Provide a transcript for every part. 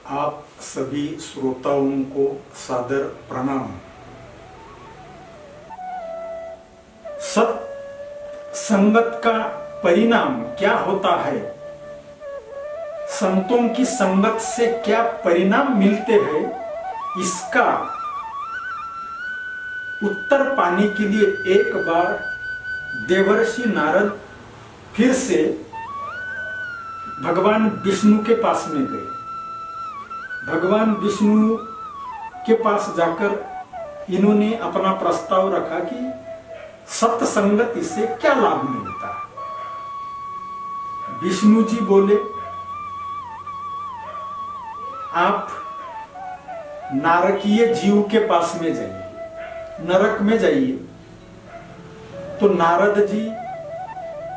आप सभी श्रोताओं को सादर प्रणाम। सत्संगत का परिणाम क्या होता है, संतों की संगत से क्या परिणाम मिलते हैं, इसका उत्तर पाने के लिए एक बार देवर्षि नारद फिर से भगवान विष्णु के पास में गए। भगवान विष्णु के पास जाकर इन्होंने अपना प्रस्ताव रखा कि सत्संगति से क्या लाभ मिलता है। विष्णु जी बोले, आप नारकीय जीव के पास में जाइए, नरक में जाइए। तो नारद जी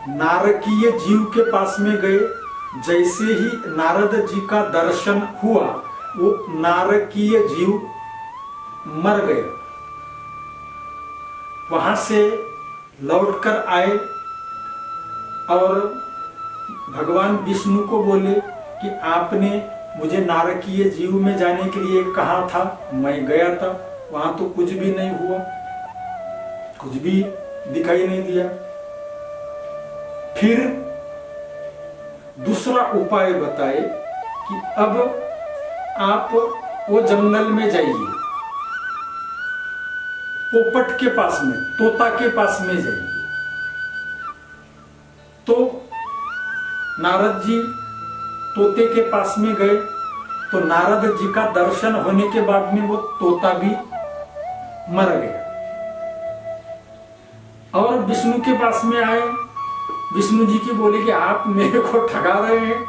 नारकीय जीव के पास में गए। जैसे ही नारद जी का दर्शन हुआ, वो नारकीय जीव मर गया। वहां से लौटकर आए और भगवान विष्णु को बोले कि आपने मुझे नारकीय जीव में जाने के लिए कहा था, मैं गया था, वहां तो कुछ भी नहीं हुआ, कुछ भी दिखाई नहीं दिया। फिर दूसरा उपाय बताए कि अब आप वो जंगल में जाइए, पोपट के पास में, तोता के पास में जाइए। तो नारद जी तोते के पास में गए। तो नारद जी का दर्शन होने के बाद में वो तोता भी मर गया। और विष्णु के पास में आए। विष्णु जी की बोले कि आप मेरे को ठगा रहे हैं।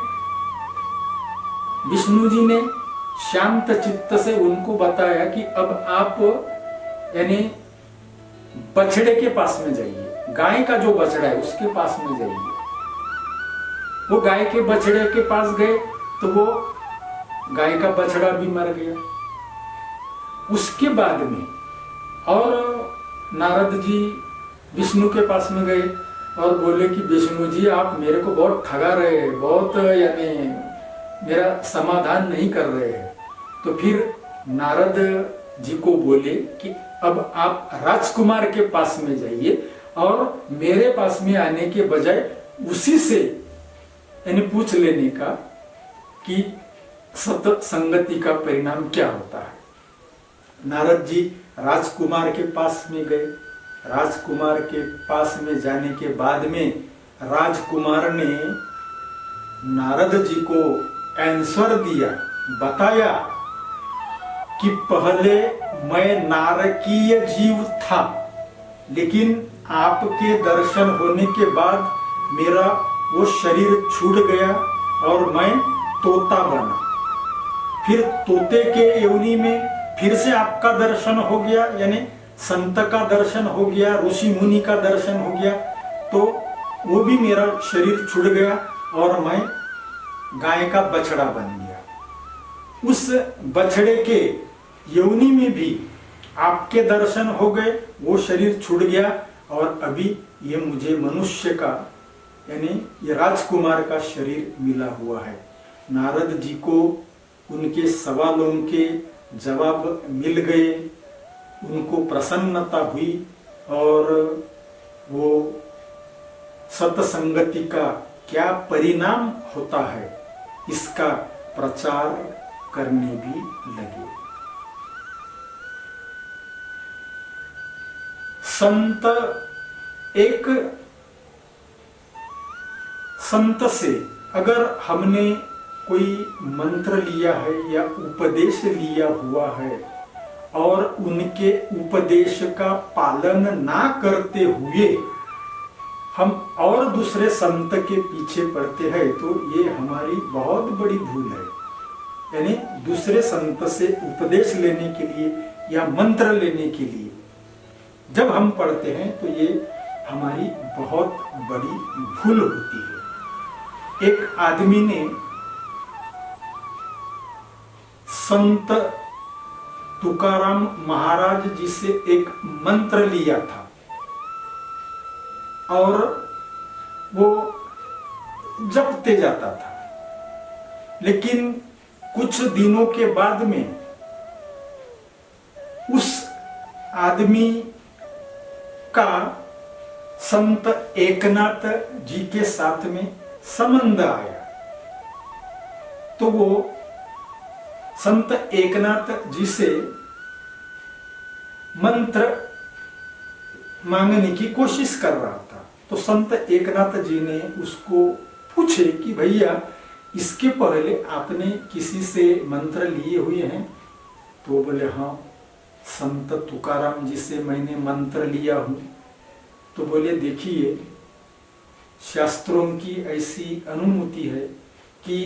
विष्णु जी ने शांत चित्त से उनको बताया कि अब आप यानी बछड़े के पास में जाइए, गाय का जो बछड़ा है उसके पास में जाइए। वो गाय के बछड़े के पास गए तो वो गाय का बछड़ा भी मर गया। उसके बाद में और नारद जी विष्णु के पास में गए और बोले कि विष्णु जी आप मेरे को बहुत ठगा रहे हैं, बहुत यानी मेरा समाधान नहीं कर रहे हैं। तो फिर नारद जी को बोले कि अब आप राजकुमार के पास में जाइए और मेरे पास में आने के बजाय उसी से यानी पूछ लेने का कि सत्संगति का परिणाम क्या होता है। नारद जी राजकुमार के पास में गए। राजकुमार के पास में जाने के बाद में राजकुमार ने नारद जी को आंसर दिया, बताया कि पहले मैं नारकीय जीव था, लेकिन आपके दर्शन होने के बाद मेरा वो शरीर छूट गया और मैं तोता बना। फिर तोते के योनि में फिर से आपका दर्शन हो गया, यानी संत का दर्शन हो गया, ऋषि मुनि का दर्शन हो गया। तो वो भी मेरा शरीर छूट गया और मैं गाय का बछड़ा बन गया। उस बछड़े के योनि में भी आपके दर्शन हो गए, वो शरीर छूट गया और अभी ये मुझे मनुष्य का यानी ये राजकुमार का शरीर मिला हुआ है। नारद जी को उनके सवालों के जवाब मिल गए, उनको प्रसन्नता हुई और वो सत्संगति का क्या परिणाम होता है इसका प्रचार करने भी लगे। संत से अगर हमने कोई मंत्र लिया है या उपदेश लिया हुआ है और उनके उपदेश का पालन ना करते हुए हम और दूसरे संत के पीछे पड़ते हैं, तो ये हमारी बहुत बड़ी भूल है। यानी दूसरे संत से उपदेश लेने के लिए या मंत्र लेने के लिए जब हम पढ़ते हैं तो ये हमारी बहुत बड़ी भूल होती है। एक आदमी ने संत तुकाराम महाराज जी से एक मंत्र लिया था और वो जपते जाता था, लेकिन कुछ दिनों के बाद में उस आदमी का संत एकनाथ जी के साथ में संबंध आया। तो वो संत एकनाथ जी से मंत्र मांगने की कोशिश कर रहा था। तो संत एकनाथ जी ने उसको पूछे कि भैया इसके पहले आपने किसी से मंत्र लिए हुए हैं? तो बोले हाँ, संत तुकाराम जी से मैंने मंत्र लिया हूं। तो बोले देखिए, शास्त्रों की ऐसी अनुमति है कि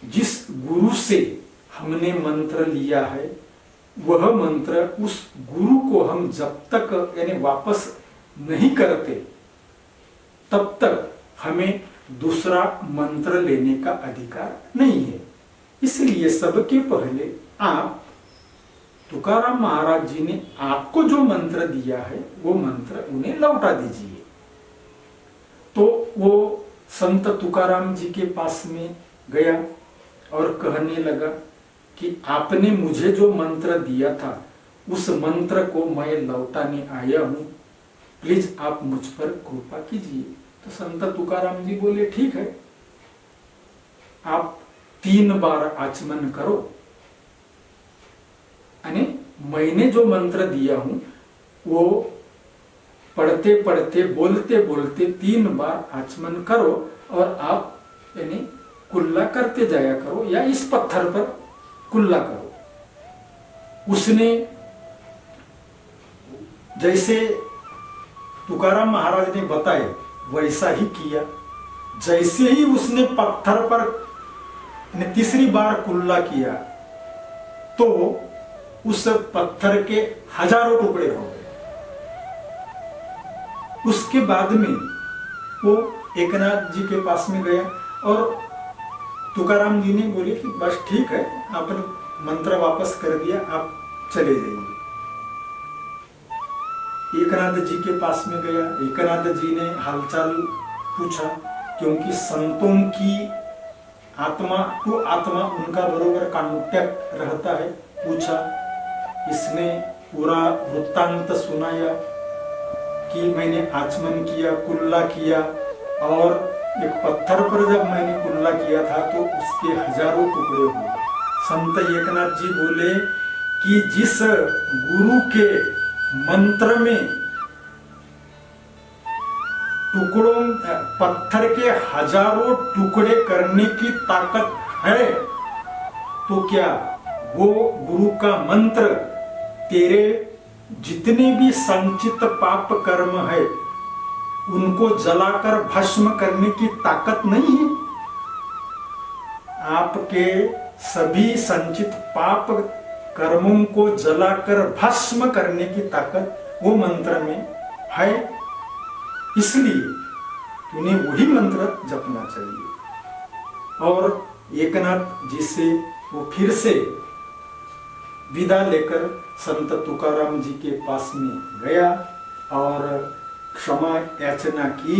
जिस गुरु से हमने मंत्र लिया है वह मंत्र उस गुरु को हम जब तक यानी वापस नहीं करते तब तक हमें दूसरा मंत्र लेने का अधिकार नहीं है। इसलिए सबके पहले आप तुकाराम महाराज जी ने आपको जो मंत्र दिया है वो मंत्र उन्हें लौटा दीजिए। तो वो संत तुकाराम जी के पास में गया और कहने लगा कि आपने मुझे जो मंत्र दिया था उस मंत्र को मैं लौटाने आया हूं, प्लीज आप मुझ पर कृपा कीजिए। तो संत तुकाराम जी बोले ठीक है, आप 3 बार आचमन करो, यानी मैंने जो मंत्र दिया हूं वो पढ़ते पढ़ते बोलते बोलते 3 बार आचमन करो और आप यानी कुल्ला करते जाया करो या इस पत्थर पर कुल्ला करो। उसने जैसे तुकाराम महाराज ने बताया वैसा ही किया। जैसे ही उसने पत्थर पर तीसरी बार कुल्ला किया तो उस पत्थर के हजारों टुकड़े हो गए। उसके बाद में वो एकनाथ जी के पास में गया और तुकाराम जी ने बोले कि बस ठीक है, आपने मंत्र वापस कर दिया, आप चले जाइए। एकनाथ जी के पास में गया, एकनाथ जी ने हालचाल पूछा, क्योंकि संतों की आत्मा तो आत्मा उनका बरोबर कांटेक्ट रहता है। पूछा, इसने पूरा वृत्तांत सुनाया कि मैंने आचमन किया, कुल्ला किया और एक पत्थर पर जब मैंने कुल्ला किया था तो उसके हजारों टुकड़े हुए। संत एकनाथ जी बोले कि जिस गुरु के मंत्र में टुकड़ों पत्थर के हजारों टुकड़े करने की ताकत है, तो क्या वो गुरु का मंत्र तेरे जितने भी संचित पाप कर्म है उनको जलाकर भस्म करने की ताकत नहीं है? आपके सभी संचित पाप कर्मों को जलाकर भस्म करने की ताकत वो मंत्र में है। इसलिए तूने वही मंत्र जपना चाहिए। और एकनाथ जी से वो फिर से विदा लेकर संत तुकाराम जी के पास में गया और क्षमा याचना की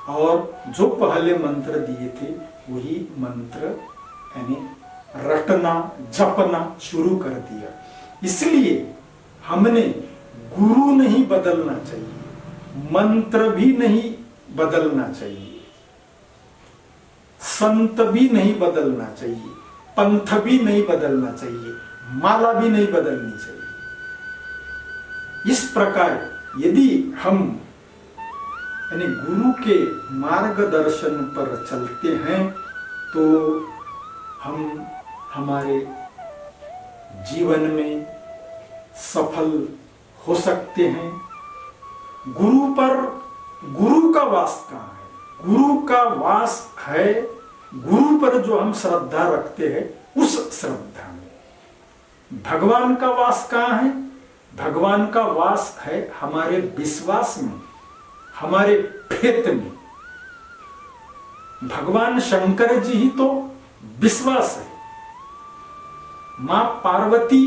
और जो पहले मंत्र दिए थे वही मंत्र यानी रटना जपना शुरू कर दिया। इसलिए हमने गुरु नहीं बदलना चाहिए, मंत्र भी नहीं बदलना चाहिए, संत भी नहीं बदलना चाहिए, पंथ भी नहीं बदलना चाहिए, माला भी नहीं बदलनी चाहिए। इस प्रकार यदि हम यानी गुरु के मार्गदर्शन पर चलते हैं तो हम हमारे जीवन में सफल हो सकते हैं। गुरु पर गुरु का वास कहाँ है? गुरु का वास है गुरु पर जो हम श्रद्धा रखते हैं उस श्रद्धा में। भगवान का वास कहाँ है? भगवान का वास है हमारे विश्वास में, हमारे फेत में। भगवान शंकर जी ही तो विश्वास है, मां पार्वती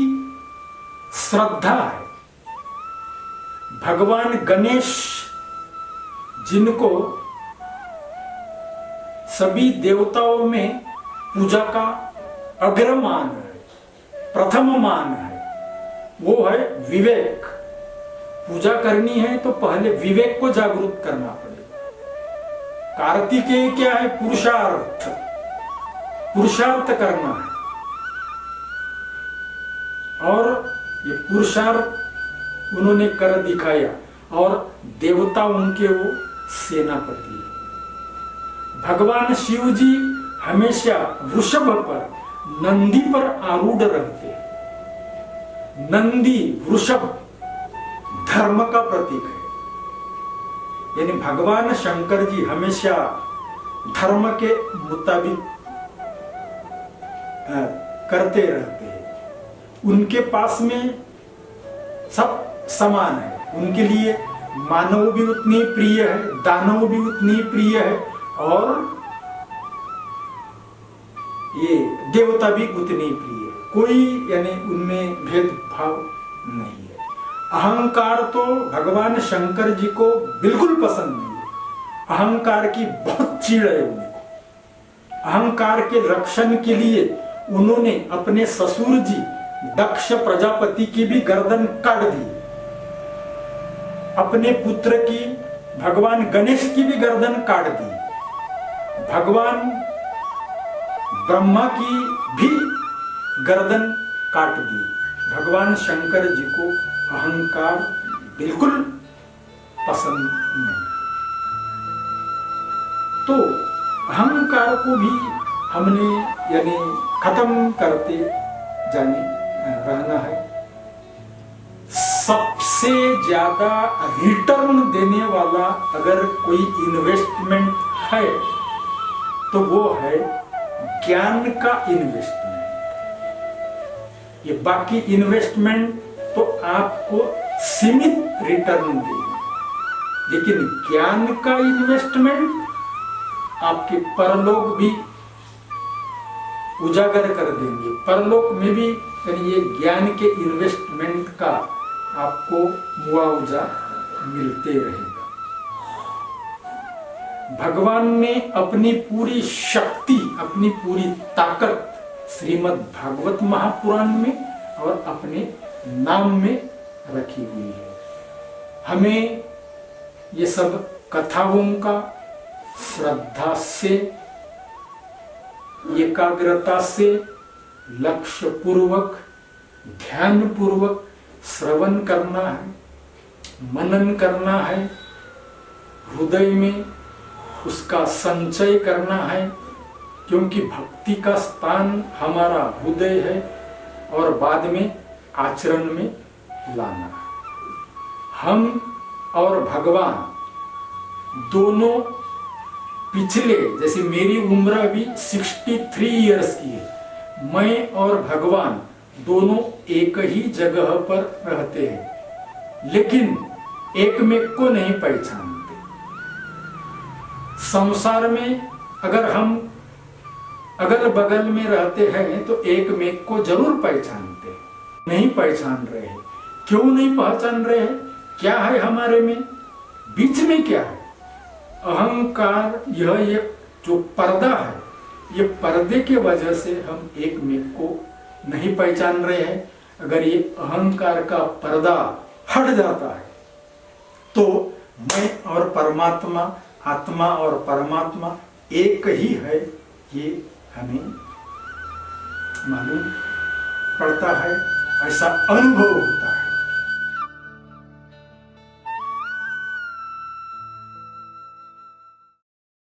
श्रद्धा है, भगवान गणेश जिनको सभी देवताओं में पूजा का अग्रमान है, प्रथम मान है, वो है विवेक। पूजा करनी है तो पहले विवेक को जागरूक करना पड़ेगा। कार्तिकेय क्या है? पुरुषार्थ, पुरुषार्थ करना है। और ये पुरुषार्थ उन्होंने कर दिखाया, और देवता उनके वो सेनापति है। भगवान शिव जी हमेशा वृषभ पर, नंदी पर आरूढ़ रहते हैं। नंदी, वृषभ धर्म का प्रतीक है। यानी भगवान शंकर जी हमेशा धर्म के मुताबिक करते रहते हैं। उनके पास में सब समान है। उनके लिए मानव भी उतनी प्रिय है, दानव भी उतनी प्रिय है, और ये देवता भी उतनी प्रिय है। कोई यानी उनमें भेदभाव नहीं है। अहंकार तो भगवान शंकर जी को बिल्कुल पसंद नहीं है। अहंकार की बहुत चिढ़ है उनको। अहंकार के रक्षण के लिए उन्होंने अपने ससुर जी दक्ष प्रजापति की भी गर्दन काट दी। अपने पुत्र की, भगवान गणेश की भी गर्दन काट दी। भगवान ब्रह्मा की भी गर्दन काट दी। भगवान शंकर जी को अहंकार बिल्कुल पसंद नहीं। तो अहंकार को भी हमने यानी खत्म करते जाने रहना है। सबसे ज्यादा रिटर्न देने वाला अगर कोई इन्वेस्टमेंट है तो वो है ज्ञान का इन्वेस्टमेंट। ये बाकी इन्वेस्टमेंट तो आपको सीमित रिटर्न देंगे, लेकिन ज्ञान का इन्वेस्टमेंट आपके परलोक भी उजागर कर देंगे। परलोक में भी ये ज्ञान के इन्वेस्टमेंट का आपको मुआवजा मिलते रहेगा। भगवान ने अपनी पूरी शक्ति, अपनी पूरी ताकत श्रीमद् भागवत महापुराण में और अपने नाम में रखी हुई है। हमें ये सब कथाओं का श्रद्धा से, एकाग्रता से, लक्ष्य पूर्वक, ध्यान पूर्वक श्रवण करना है, मनन करना है, हृदय में उसका संचय करना है, क्योंकि भक्ति का स्थान हमारा हृदय है, और बाद में आचरण में लाना है। हम और भगवान दोनों पिछले, जैसे मेरी उम्र अभी 63 इयर्स की है, मैं और भगवान दोनों एक ही जगह पर रहते हैं, लेकिन एक में को नहीं पहचानते। संसार में अगर हम अगल बगल में रहते हैं तो एक में को जरूर पहचानते, नहीं पहचान रहे हैं। क्यों नहीं पहचान रहे हैं? क्या है हमारे में? बीच में क्या है? अहंकार। यह एक जो पर्दा है, ये पर्दे के वजह से हम एक में को नहीं पहचान रहे हैं। अगर ये अहंकार का पर्दा हट जाता है तो मैं और परमात्मा, आत्मा और परमात्मा एक ही है, ये हमें मालूम पड़ता है, ऐसा अनुभव होता है।